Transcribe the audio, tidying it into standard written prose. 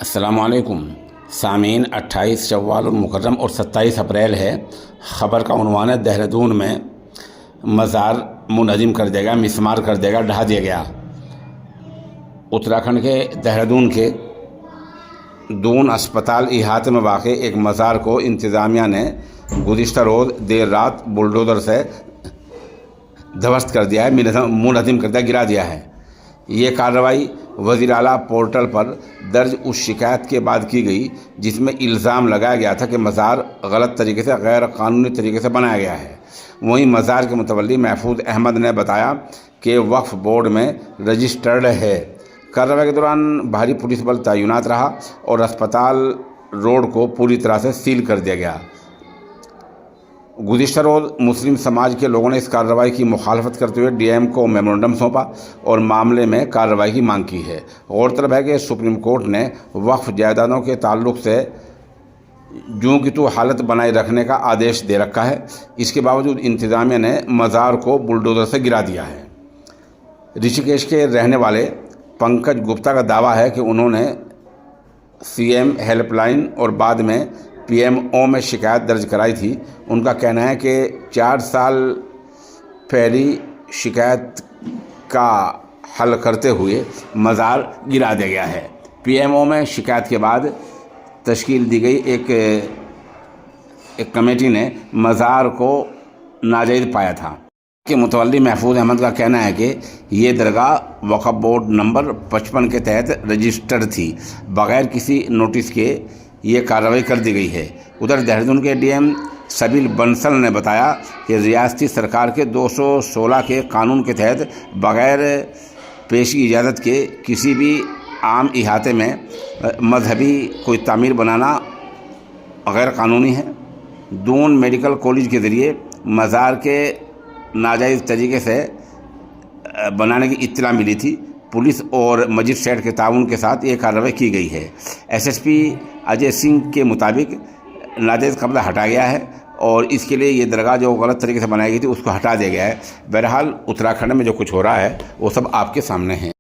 السلام علیکم سامعین، 28 شوال المکرم اور 27 اپریل ہے۔ خبر کا عنوان ہے دہرادون میں مزار منہدم کر دیا گیا، مسمار کر دیا گیا، ڈھا دیا گیا۔ اتراکھنڈ کے دہرادون کے دون اسپتال احاطے میں واقع ایک مزار کو انتظامیہ نے گزشتہ روز دیر رات بلڈوزر سے دھوست کر دیا ہے، منہدم کر دیا، گرا دیا ہے۔ یہ کارروائی وزیر اعلیٰ پورٹل پر درج اس شکایت کے بعد کی گئی جس میں الزام لگایا گیا تھا کہ مزار غلط طریقے سے، غیر قانونی طریقے سے بنایا گیا ہے۔ وہیں مزار کے متولی محفوظ احمد نے بتایا کہ وقف بورڈ میں رجسٹرڈ ہے۔ کارروائی کے دوران بھاری پولیس بل تعینات رہا اور اسپتال روڈ کو پوری طرح سے سیل کر دیا گیا۔ گزشتہ روز مسلم سماج کے لوگوں نے اس کارروائی کی مخالفت کرتے ہوئے ڈی ایم کو میمورنڈم سونپا اور معاملے میں کارروائی کی مانگ کی ہے۔ غورطلب ہے کہ سپریم کورٹ نے وقف جائیدادوں کے تعلق سے جوں کی تو حالت بنائے رکھنے کا آدیش دے رکھا ہے۔ اس کے باوجود انتظامیہ نے مزار کو بلڈوزر سے گرا دیا ہے۔ رشی کیش کے رہنے والے پنکج گپتا کا دعویٰ ہے کہ انہوں نے سی ایم ہیلپ لائن اور بعد میں پی ایم او میں شکایت درج کرائی تھی۔ ان کا کہنا ہے کہ 4 سال پہلی شکایت کا حل کرتے ہوئے مزار گرا دیا گیا ہے۔ پی ایم او میں شکایت کے بعد تشکیل دی گئی ایک کمیٹی نے مزار کو ناجائز پایا تھا۔ کہ متولی محفوظ احمد کا کہنا ہے کہ یہ درگاہ وقف بورڈ نمبر 55 کے تحت رجسٹرڈ تھی، بغیر کسی نوٹس کے یہ کارروائی کر دی گئی ہے۔ ادھر دہرادون کے ڈی ایم سبیل بنسل نے بتایا کہ ریاستی سرکار کے 216 کے قانون کے تحت بغیر پیشی اجازت کے کسی بھی عام احاطے میں مذہبی کوئی تعمیر بنانا غیر قانونی ہے۔ دون میڈیکل کالج کے ذریعے مزار کے ناجائز طریقے سے بنانے کی اطلاع ملی تھی۔ پولیس اور مجسٹریٹ کے تعاون کے ساتھ یہ کارروائی کی گئی ہے۔ ایس ایس پی اجے سنگھ کے مطابق ناجائز قبضہ ہٹا گیا ہے اور اس کے لیے یہ درگاہ جو غلط طریقے سے بنائی گئی تھی اس کو ہٹا دیا گیا ہے۔ بہرحال اتراکھنڈ میں جو کچھ ہو رہا ہے وہ سب آپ کے سامنے ہے۔